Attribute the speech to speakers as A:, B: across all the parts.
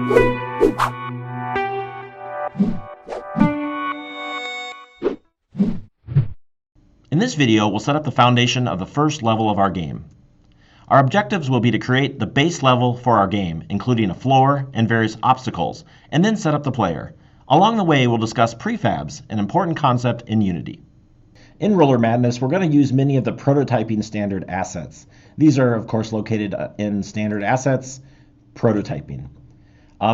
A: In this video, we'll set up the foundation of the first level of our game. Our objectives will be to create the base level for our game, including a floor and various obstacles, and then set up the player. Along the way, we'll discuss prefabs, an important concept in Unity. In Roller Madness, we're going to use many of the prototyping standard assets. These are, of course, located in Standard Assets, Prototyping.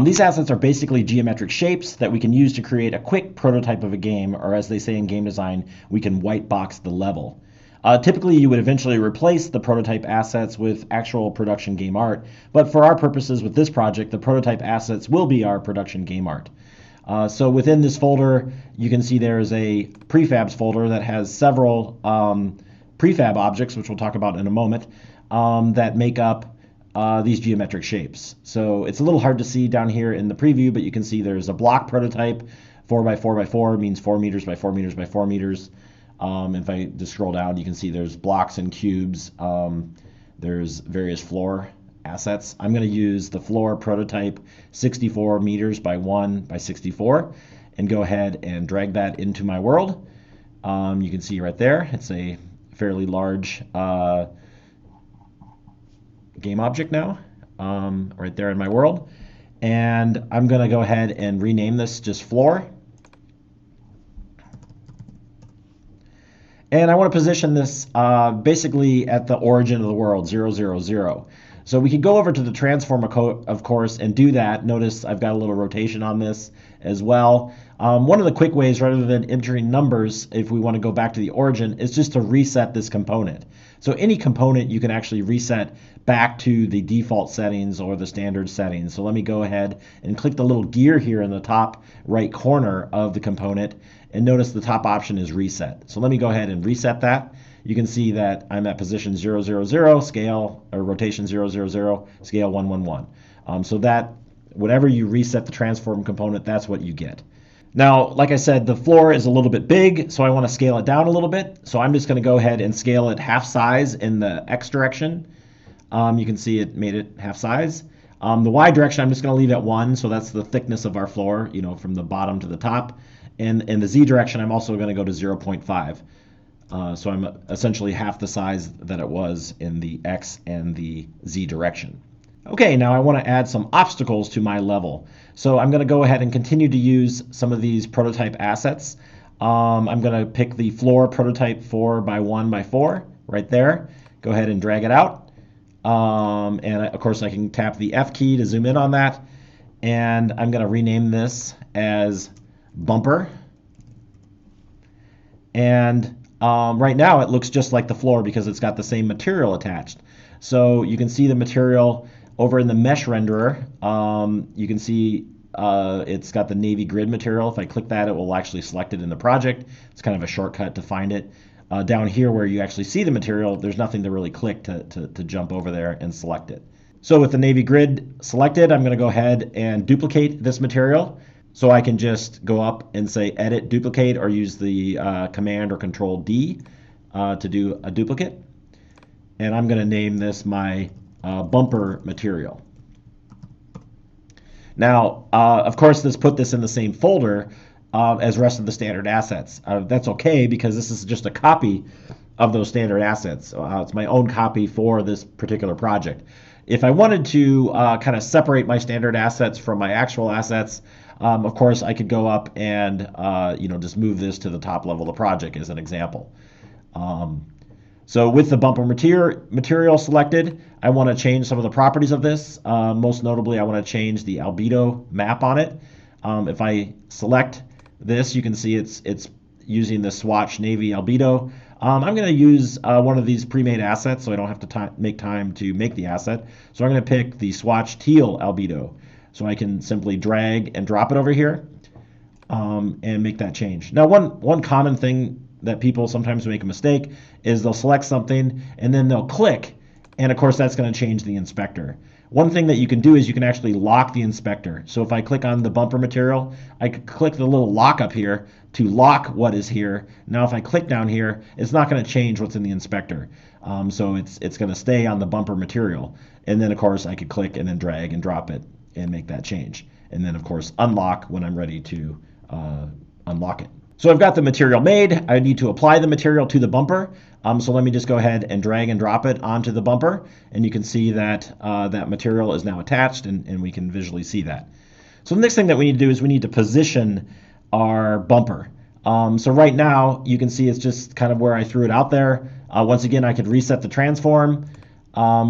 A: These assets are basically geometric shapes that we can use to create a quick prototype of a game, or as they say in game design, we can white box the level. Typically, you would eventually replace the prototype assets with actual production game art, but for our purposes with this project, the prototype assets will be our production game art. So within this folder, you can see there's a prefabs folder that has several prefab objects, which we'll talk about in a moment, that make up these geometric shapes. So it's a little hard to see down here in the preview, but you can see there's a block prototype. 4x4x4 means 4 meters by 4 meters by 4 meters. If I just scroll down, you can see there's blocks and cubes. There's various floor assets. I'm going to use the floor prototype 64 meters by 1 by 64 and go ahead and drag that into my world. You can see right there, it's a fairly large game object now, right there in my world. And I'm going to go ahead and rename this just floor. And I want to position this basically at the origin of the world, 0, 0, 0. So we can go over to the transform, of course, and do that. Notice I've got a little rotation on this as well. One of the quick ways, rather than entering numbers, if we want to go back to the origin, is just to reset this component. So any component you can actually reset back to the default settings or the standard settings. So let me go ahead and click the little gear here in the top right corner of the component, and notice the top option is reset. So let me go ahead and reset that. You can see that I'm at position 0, 0, 0, scale, or rotation 0, 0, 0, scale 1, 1, 1. So that, whatever you reset the transform component, that's what you get. Now, like I said, the floor is a little bit big, so I want to scale it down a little bit. So I'm just going to go ahead and scale it half size in the X direction. You can see it made it half size. The Y direction, I'm just going to leave at 1, so that's the thickness of our floor, you know, from the bottom to the top. And in the Z direction, I'm also going to go to 0.5. So I'm essentially half the size that it was in the X and the Z direction. Okay, now I want to add some obstacles to my level. So I'm going to go ahead and continue to use some of these prototype assets. I'm going to pick the floor prototype 4 by 1 by 4 right there. Go ahead and drag it out. And of course I can tap the F key to zoom in on that. And I'm going to rename this as bumper. And right now it looks just like the floor because it's got the same material attached. So you can see the material over in the mesh renderer. You can see it's got the navy grid material. If I click that, it will actually select it in the project. It's kind of a shortcut to find it. Down here where you actually see the material, there's nothing to really click to jump over there and select it. So with the navy grid selected, I'm going to go ahead and duplicate this material. So I can just go up and say edit duplicate, or use the command or control D to do a duplicate. And I'm going to name this my bumper material. Now, of course, put this in the same folder as the rest of the standard assets. That's okay because this is just a copy of those standard assets. It's my own copy for this particular project. If I wanted to kind of separate my standard assets from my actual assets, of course, I could go up and just move this to the top level of the project as an example. So with the bumper material selected, I want to change some of the properties of this. Most notably, I want to change the albedo map on it. If I select this, you can see it's using the swatch navy albedo. I'm going to use one of these pre-made assets, so I don't have to make time to make the asset. So I'm going to pick the swatch teal albedo. So I can simply drag and drop it over here and make that change. Now, one common thing that people sometimes make a mistake is they'll select something and then they'll click, and of course that's going to change the inspector. One thing that you can do is you can actually lock the inspector. So if I click on the bumper material, I could click the little lock up here to lock what is here. Now if I click down here, it's not going to change what's in the inspector. So it's going to stay on the bumper material. And then of course I could click and then drag and drop it and make that change. And then, of course, unlock when I'm ready to unlock it. So I've got the material made. I need to apply the material to the bumper. So let me just go ahead and drag and drop it onto the bumper. And you can see that that material is now attached, and we can visually see that. So the next thing that we need to do is we need to position our bumper. So right now, you can see it's just kind of where I threw it out there. Once again, I could reset the transform,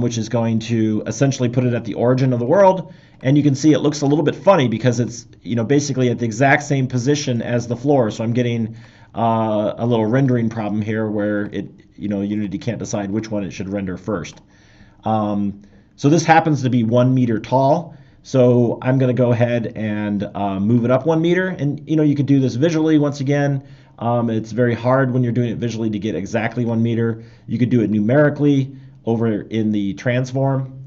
A: which is going to essentially put it at the origin of the world. And you can see it looks a little bit funny because it's, basically at the exact same position as the floor. So I'm getting a little rendering problem here where Unity can't decide which one it should render first. So this happens to be 1 meter tall. So I'm going to go ahead and move it up 1 meter. And you could do this visually once again. It's very hard when you're doing it visually to get exactly 1 meter. You could do it numerically over in the transform.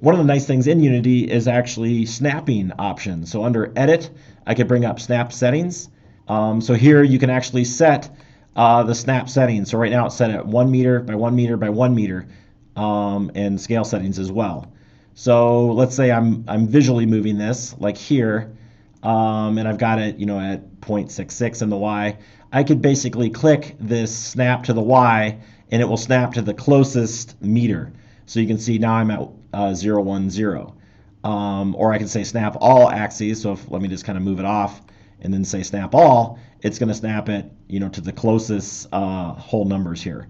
A: One of the nice things in Unity is actually snapping options. So under Edit, I could bring up Snap Settings. So here you can actually set the snap settings. So right now it's set at 1 meter by 1 meter by 1 meter, and scale settings as well. So let's say I'm visually moving this like here, and I've got it at 0.66 in the Y. I could basically click this snap to the Y, and it will snap to the closest meter. So you can see now I'm at 0, 1, 0. Or I can say snap all axes. So let me just kind of move it off and then say snap all. It's going to snap it to the closest whole numbers here.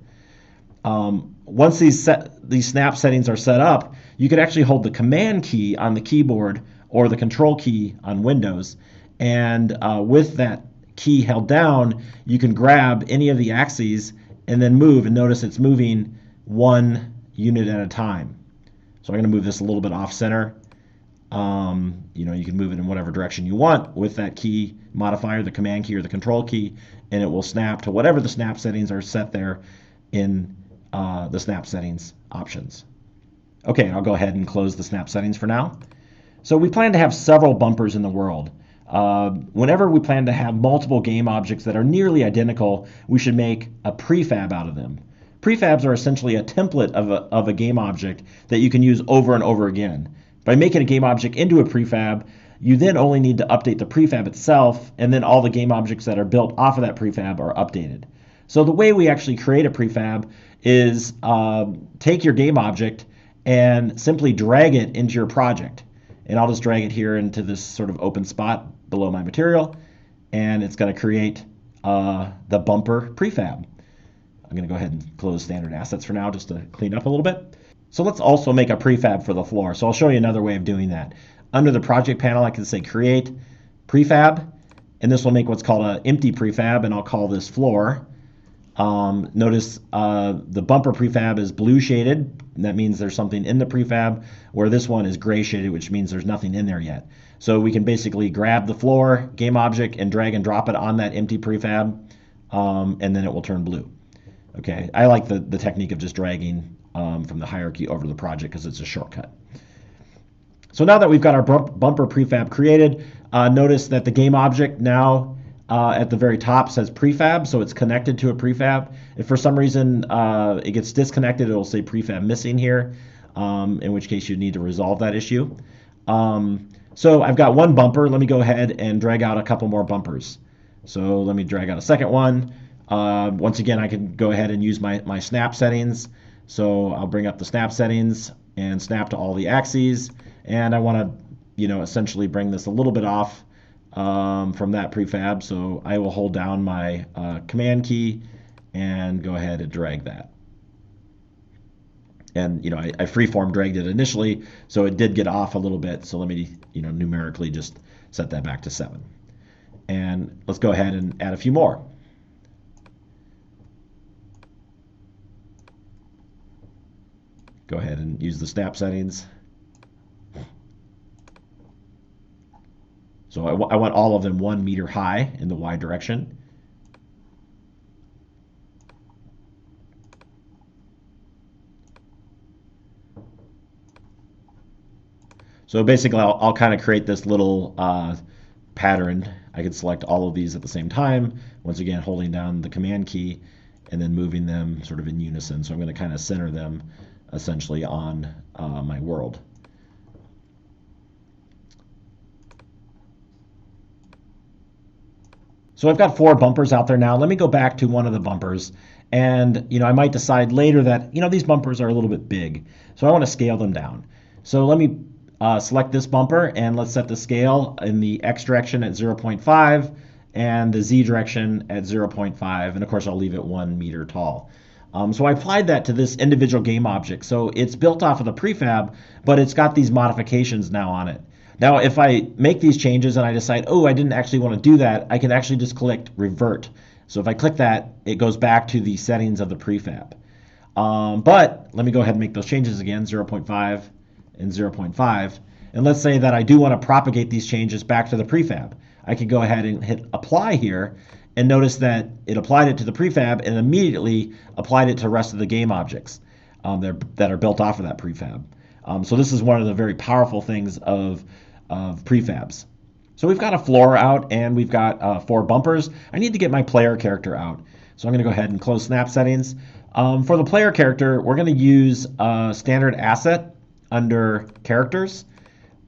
A: Once these snap settings are set up, you could actually hold the command key on the keyboard or the control key on Windows, and with that key held down, you can grab any of the axes and then move, and notice it's moving 1 unit at a time. So I'm going to move this a little bit off center. You can move it in whatever direction you want with that key modifier, the command key or the control key, and it will snap to whatever the snap settings are set there in the snap settings options. Okay, I'll go ahead and close the snap settings for now. So we plan to have several bumpers in the world. Whenever we plan to have multiple game objects that are nearly identical, we should make a prefab out of them. Prefabs are essentially a template of a game object that you can use over and over again. By making a game object into a prefab, you then only need to update the prefab itself, and then all the game objects that are built off of that prefab are updated. So the way we actually create a prefab is take your game object and simply drag it into your project. And I'll just drag it here into this sort of open spot below my material, and it's going to create the bumper prefab. I'm going to go ahead and close standard assets for now just to clean up a little bit. So let's also make a prefab for the floor. So I'll show you another way of doing that. Under the project panel, I can say create prefab, and this will make what's called an empty prefab, and I'll call this floor. Notice the bumper prefab is blue shaded. That means there's something in the prefab, where this one is gray shaded, which means there's nothing in there yet. So we can basically grab the floor game object and drag and drop it on that empty prefab, and then it will turn blue. Okay, I like the technique of just dragging from the hierarchy over to the project because it's a shortcut. So now that we've got our bumper prefab created, notice that the game object now at the very top says prefab, so it's connected to a prefab. If for some reason it gets disconnected, it'll say prefab missing here, in which case you need to resolve that issue. So I've got one bumper. Let me go ahead and drag out a couple more bumpers. So let me drag out a second one. Once again, I can go ahead and use my snap settings. So I'll bring up the snap settings and snap to all the axes. And I want to, essentially bring this a little bit off from that prefab. So I will hold down my command key and go ahead and drag that. And I freeform dragged it initially, so it did get off a little bit. So let me numerically just set that back to 7. And let's go ahead and add a few more. Go ahead and use the snap settings. So I want all of them 1 meter high in the Y direction. So basically, I'll kind of create this little pattern. I can select all of these at the same time, once again holding down the command key and then moving them sort of in unison. So I'm going to kind of center them essentially on my world. So I've got 4 bumpers out there now. Let me go back to one of the bumpers. And, I might decide later that, these bumpers are a little bit big. So I want to scale them down. So let me select this bumper, and let's set the scale in the X direction at 0.5 and the Z direction at 0.5. And of course, I'll leave it 1 meter tall. So I applied that to this individual game object. So it's built off of the prefab, but it's got these modifications now on it. Now, if I make these changes and I decide, oh, I didn't actually want to do that, I can actually just click revert. So if I click that, it goes back to the settings of the prefab. But let me go ahead and make those changes again, 0.5 and 0.5. And let's say that I do want to propagate these changes back to the prefab. I could go ahead and hit apply here, and notice that it applied it to the prefab and immediately applied it to the rest of the game objects that are built off of that prefab. So this is one of the very powerful things of prefabs. So we've got a floor out, and we've got 4 bumpers. I need to get my player character out. So I'm going to go ahead and close snap settings. For the player character, we're going to use a standard asset under characters.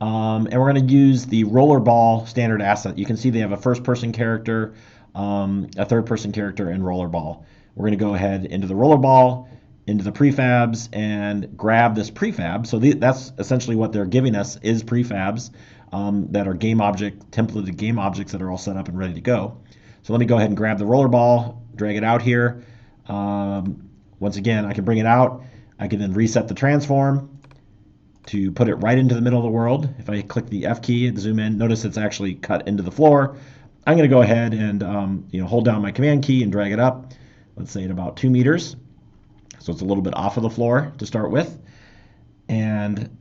A: And we're going to use the rollerball standard asset. You can see they have a first-person character, a third-person character, and rollerball. We're going to go ahead into the rollerball, into the prefabs, and grab this prefab. So that's essentially what they're giving us is prefabs that are templated game objects that are all set up and ready to go. So let me go ahead and grab the rollerball, drag it out here. Once again, I can bring it out. I can then reset the transform to put it right into the middle of the world. If I click the F key and zoom in, notice it's actually cut into the floor. I'm going to go ahead and hold down my command key and drag it up, let's say at about 2 meters. So it's a little bit off of the floor to start with. And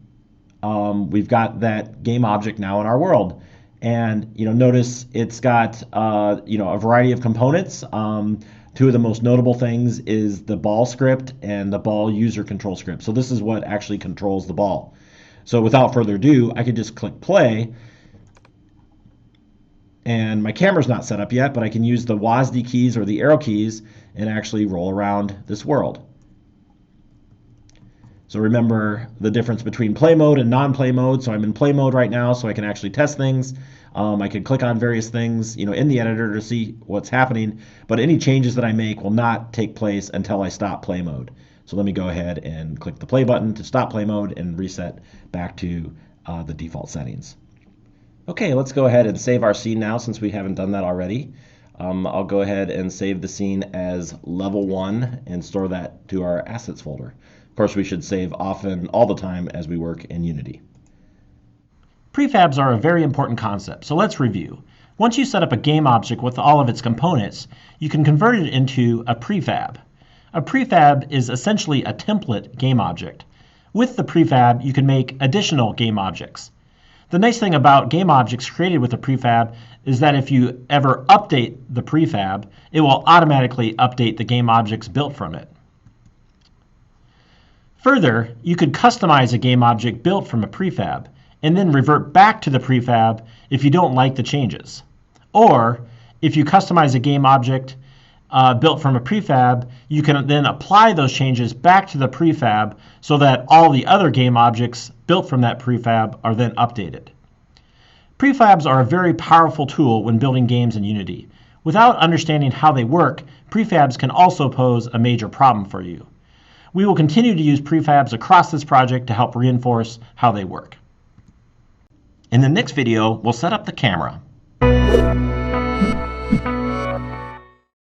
A: we've got that game object now in our world. And notice it's got a variety of components. 2 of the most notable things is the ball script and the ball user control script. So this is what actually controls the ball. So without further ado, I could just click play. And my camera's not set up yet, but I can use the WASD keys or the arrow keys and actually roll around this world. So remember the difference between play mode and non-play mode. So I'm in play mode right now, so I can actually test things. I can click on various things, in the editor to see what's happening. But any changes that I make will not take place until I stop play mode. So let me go ahead and click the play button to stop play mode and reset back to the default settings. Okay, let's go ahead and save our scene now since we haven't done that already. I'll go ahead and save the scene as level 1 and store that to our assets folder. Of course, we should save often, all the time, as we work in Unity.
B: Prefabs are a very important concept, so let's review. Once you set up a game object with all of its components, you can convert it into a prefab. A prefab is essentially a template game object. With the prefab, you can make additional game objects. The nice thing about game objects created with a prefab is that if you ever update the prefab, it will automatically update the game objects built from it. Further, you could customize a game object built from a prefab and then revert back to the prefab if you don't like the changes. Or if you customize a game object built from a prefab, you can then apply those changes back to the prefab so that all the other game objects built from that prefab are then updated. Prefabs are a very powerful tool when building games in Unity. Without understanding how they work, prefabs can also pose a major problem for you. We will continue to use prefabs across this project to help reinforce how they work. In the next video, we'll set up the camera.